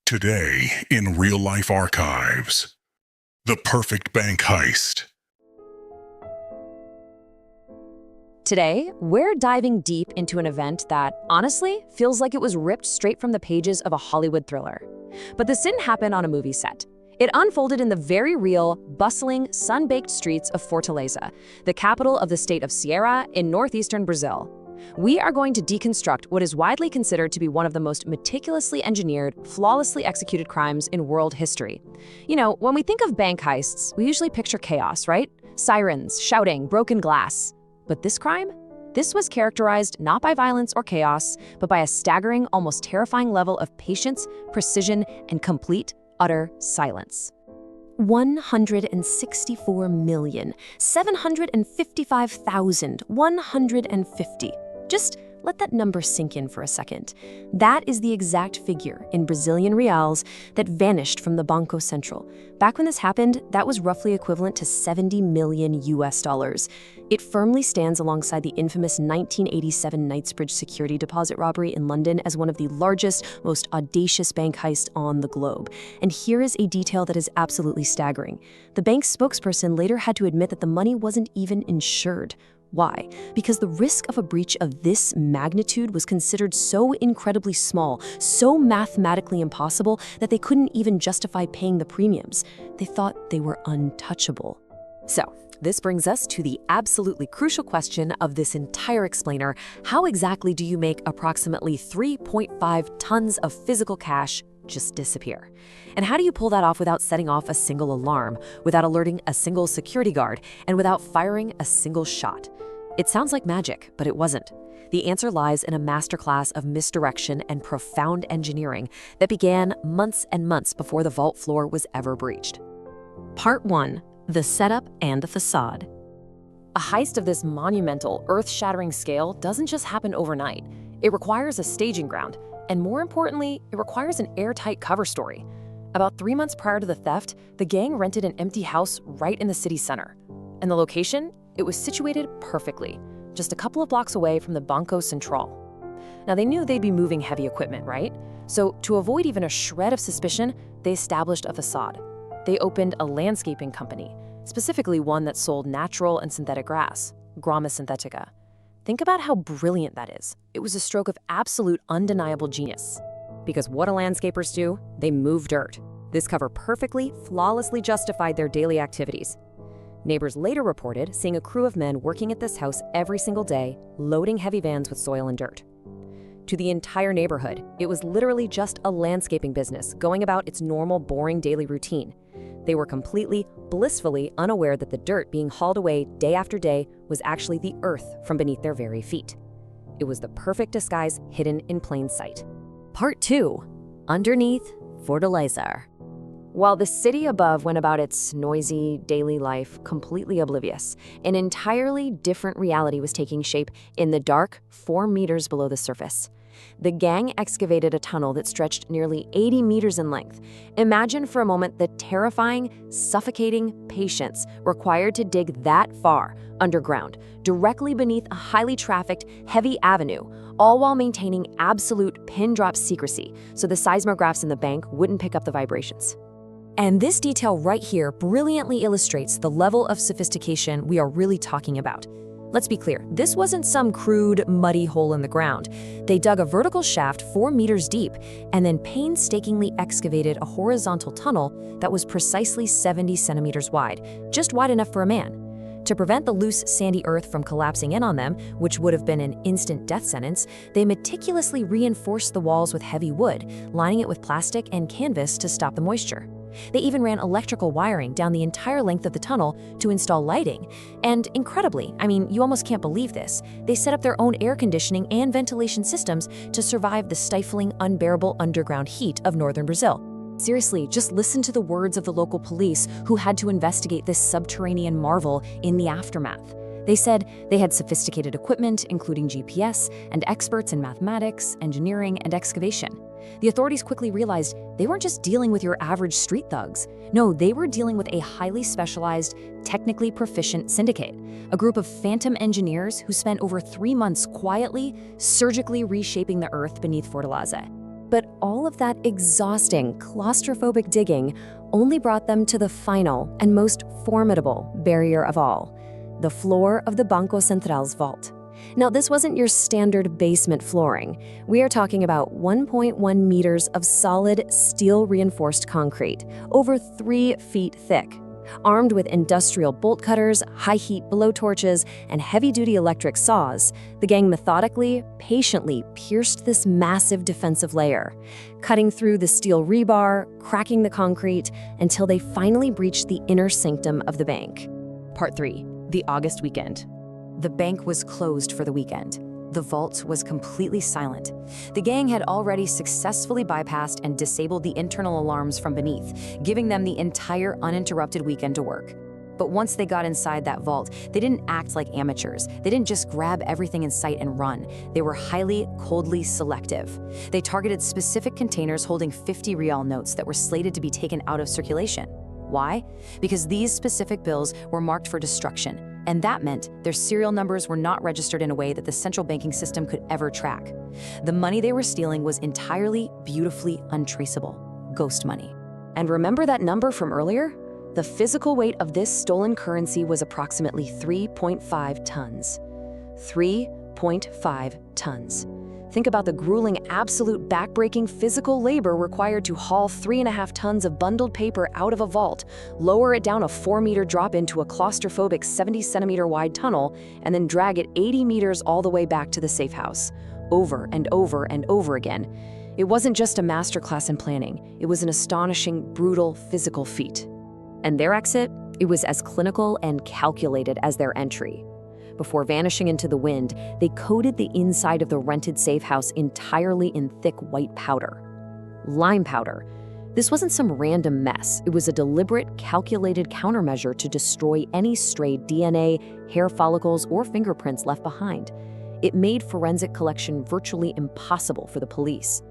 Today in Real Life Archives, the perfect bank heist. Today, we're diving deep into an event that, honestly, feels like it was ripped straight from the pages of a Hollywood thriller. But this didn't happen on a movie set. It unfolded in the very real, bustling, sun-baked streets of Fortaleza, the capital of the state of Ceará in northeastern Brazil. We are going to deconstruct what is widely considered to be one of the most meticulously engineered, flawlessly executed crimes in world history. You know, when we think of bank heists, we usually picture chaos, right? Sirens, shouting, broken glass. But this crime? This was characterized not by violence or chaos, but by a staggering, almost terrifying level of patience, precision, and complete, utter silence. 164,755,150. Just let that number sink in for a second. That is the exact figure in Brazilian reals that vanished from the Banco Central. Back when this happened, that was roughly equivalent to 70 million US dollars. It firmly stands alongside the infamous 1987 Knightsbridge security deposit robbery in London as one of the largest, most audacious bank heists on the globe. And here is a detail that is absolutely staggering. The bank's spokesperson later had to admit that the money wasn't even insured. Why? Because the risk of a breach of this magnitude was considered so incredibly small, so mathematically impossible, that they couldn't even justify paying the premiums. They thought they were untouchable. So, this brings us to the absolutely crucial question of this entire explainer. How exactly do you make approximately 3.5 tons of physical cash just disappear? And how do you pull that off without setting off a single alarm, without alerting a single security guard, and without firing a single shot? It sounds like magic, but it wasn't. The answer lies in a masterclass of misdirection and profound engineering that began months and months before the vault floor was ever breached. Part 1. The setup and the facade. A heist of this monumental, earth-shattering scale doesn't just happen overnight. It requires a staging ground, and more importantly, it requires an airtight cover story. About 3 months prior to the theft, the gang rented an empty house right in the city center. And the location? It was situated perfectly, just a couple of blocks away from the Banco Central. Now, they knew they'd be moving heavy equipment, right? So, to avoid even a shred of suspicion, they established a facade. They opened a landscaping company, specifically one that sold natural and synthetic grass, Grama Synthetica. Think about how brilliant that is. It was a stroke of absolute undeniable genius. Because what do landscapers do? They move dirt. This cover perfectly, flawlessly justified their daily activities. Neighbors later reported seeing a crew of men working at this house every single day, loading heavy vans with soil and dirt. To the entire neighborhood, it was literally just a landscaping business going about its normal, boring daily routine. They were completely, blissfully unaware that the dirt being hauled away day after day was actually the earth from beneath their very feet. It was the perfect disguise hidden in plain sight. Part 2. Underneath Fortaleza. While the city above went about its noisy daily life completely oblivious, an entirely different reality was taking shape in the dark 4 meters below the surface. The gang excavated a tunnel that stretched nearly 80 meters in length. Imagine for a moment the terrifying, suffocating patience required to dig that far underground, directly beneath a highly trafficked, heavy avenue, all while maintaining absolute pin-drop secrecy so the seismographs in the bank wouldn't pick up the vibrations. And this detail right here brilliantly illustrates the level of sophistication we are really talking about. Let's be clear, this wasn't some crude, muddy hole in the ground. They dug a vertical shaft 4 meters deep and then painstakingly excavated a horizontal tunnel that was precisely 70 centimeters wide, just wide enough for a man. To prevent the loose, sandy earth from collapsing in on them, which would have been an instant death sentence, they meticulously reinforced the walls with heavy wood, lining it with plastic and canvas to stop the moisture. They even ran electrical wiring down the entire length of the tunnel to install lighting. And incredibly, you almost can't believe this, they set up their own air conditioning and ventilation systems to survive the stifling, unbearable underground heat of northern Brazil. Seriously, just listen to the words of the local police who had to investigate this subterranean marvel in the aftermath. They said they had sophisticated equipment, including GPS, and experts in mathematics, engineering, and excavation. The authorities quickly realized they weren't just dealing with your average street thugs. No, they were dealing with a highly specialized, technically proficient syndicate, a group of phantom engineers who spent over 3 months quietly, surgically reshaping the earth beneath Fortaleza. But all of that exhausting, claustrophobic digging only brought them to the final and most formidable barrier of all, the floor of the Banco Central's vault. Now, this wasn't your standard basement flooring. We are talking about 1.1 meters of solid steel-reinforced concrete, over 3 feet thick. Armed with industrial bolt cutters, high-heat blowtorches, and heavy-duty electric saws, the gang methodically, patiently pierced this massive defensive layer, cutting through the steel rebar, cracking the concrete, until they finally breached the inner sanctum of the bank. Part 3. The August weekend. The bank was closed for the weekend. The vault was completely silent. The gang had already successfully bypassed and disabled the internal alarms from beneath, giving them the entire uninterrupted weekend to work. But once they got inside that vault, they didn't act like amateurs. They didn't just grab everything in sight and run. They were highly, coldly selective. They targeted specific containers holding 50 real notes that were slated to be taken out of circulation. Why? Because these specific bills were marked for destruction, and that meant their serial numbers were not registered in a way that the central banking system could ever track. The money they were stealing was entirely, beautifully untraceable. Ghost money. And remember that number from earlier? The physical weight of this stolen currency was approximately 3.5 tons. 3.5 tons. Think about the grueling, absolute backbreaking physical labor required to haul 3.5 tons of bundled paper out of a vault, lower it down a 4-meter drop into a claustrophobic 70-centimeter wide tunnel, and then drag it 80 meters all the way back to the safe house, over and over and over again. It wasn't just a masterclass in planning. It was an astonishing, brutal, physical feat. And their exit? It was as clinical and calculated as their entry. Before vanishing into the wind, they coated the inside of the rented safe house entirely in thick white powder. Lime powder. This wasn't some random mess. It was a deliberate, calculated countermeasure to destroy any stray DNA, hair follicles, or fingerprints left behind. It made forensic collection virtually impossible for the police.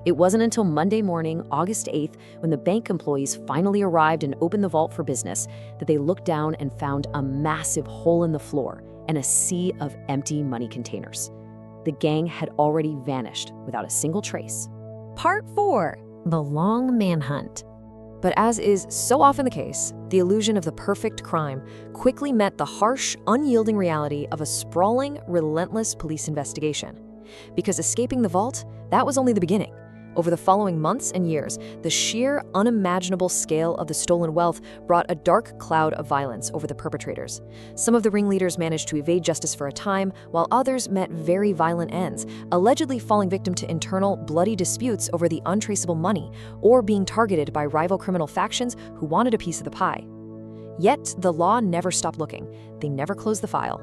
It wasn't until Monday morning, August 8th, when the bank employees finally arrived and opened the vault for business, that they looked down and found a massive hole in the floor and a sea of empty money containers. The gang had already vanished without a single trace. Part 4. The long manhunt. But as is so often the case, the illusion of the perfect crime quickly met the harsh, unyielding reality of a sprawling, relentless police investigation. Because escaping the vault, that was only the beginning. Over the following months and years, the sheer, unimaginable scale of the stolen wealth brought a dark cloud of violence over the perpetrators. Some of the ringleaders managed to evade justice for a time, while others met very violent ends, allegedly falling victim to internal, bloody disputes over the untraceable money, or being targeted by rival criminal factions who wanted a piece of the pie. Yet, the law never stopped looking. They never closed the file.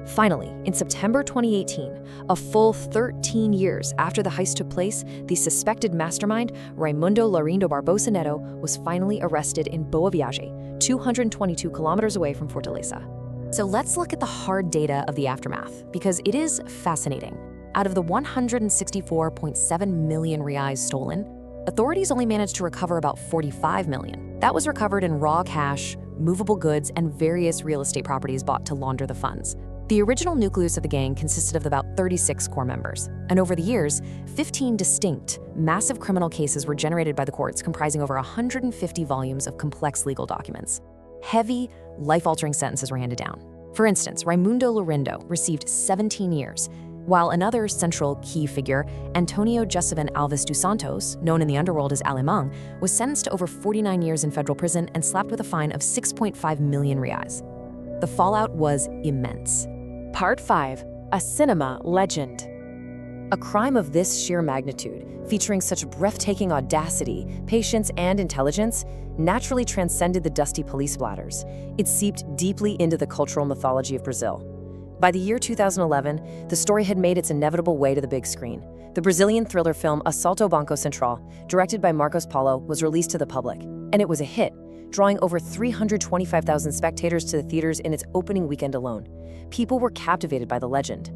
Finally, in September 2018, a full 13 years after the heist took place, the suspected mastermind, Raimundo Laurindo Barbosa Neto, was finally arrested in Boa Viagem, 222 kilometers away from Fortaleza. So let's look at the hard data of the aftermath, because it is fascinating. Out of the 164.7 million reais stolen, authorities only managed to recover about 45 million. That was recovered in raw cash, movable goods, and various real estate properties bought to launder the funds. The original nucleus of the gang consisted of about 36 core members, and over the years, 15 distinct, massive criminal cases were generated by the courts comprising over 150 volumes of complex legal documents. Heavy, life-altering sentences were handed down. For instance, Raimundo Laurindo received 17 years, while another central key figure, Antonio Josevan Alves dos Santos, known in the underworld as Alemão, was sentenced to over 49 years in federal prison and slapped with a fine of 6.5 million reais. The fallout was immense. Part 5. A cinema legend. A crime of this sheer magnitude, featuring such breathtaking audacity, patience, and intelligence, naturally transcended the dusty police bladders. It seeped deeply into the cultural mythology of Brazil. By the year 2011, the story had made its inevitable way to the big screen. The Brazilian thriller film Assalto ao Banco Central, directed by Marcos Paulo, was released to the public, and it was a hit, drawing over 325,000 spectators to the theaters in its opening weekend alone. People were captivated by the legend.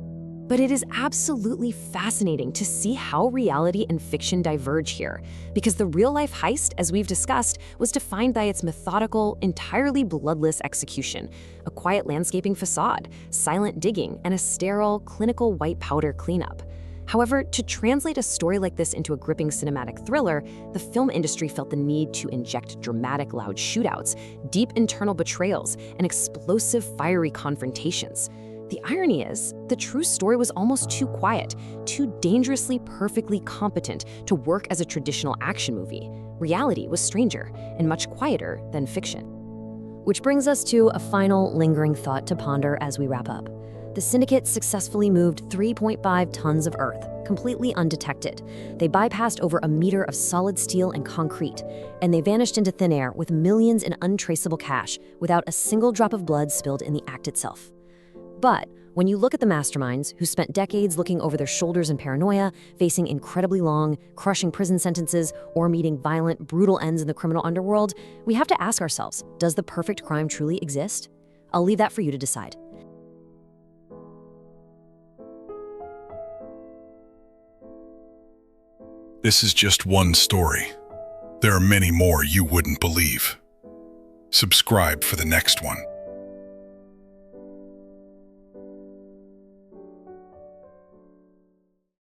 But it is absolutely fascinating to see how reality and fiction diverge here, because the real-life heist, as we've discussed, was defined by its methodical, entirely bloodless execution, a quiet landscaping facade, silent digging, and a sterile, clinical white powder cleanup. However, to translate a story like this into a gripping cinematic thriller, the film industry felt the need to inject dramatic, loud shootouts, deep internal betrayals, and explosive, fiery confrontations. The irony is, the true story was almost too quiet, too dangerously perfectly competent to work as a traditional action movie. Reality was stranger and much quieter than fiction. Which brings us to a final lingering thought to ponder as we wrap up. The syndicate successfully moved 3.5 tons of earth, completely undetected. They bypassed over a meter of solid steel and concrete, and they vanished into thin air with millions in untraceable cash without a single drop of blood spilled in the act itself. But when you look at the masterminds who spent decades looking over their shoulders in paranoia, facing incredibly long, crushing prison sentences, or meeting violent, brutal ends in the criminal underworld, we have to ask ourselves, does the perfect crime truly exist? I'll leave that for you to decide. This is just one story. There are many more you wouldn't believe. Subscribe for the next one.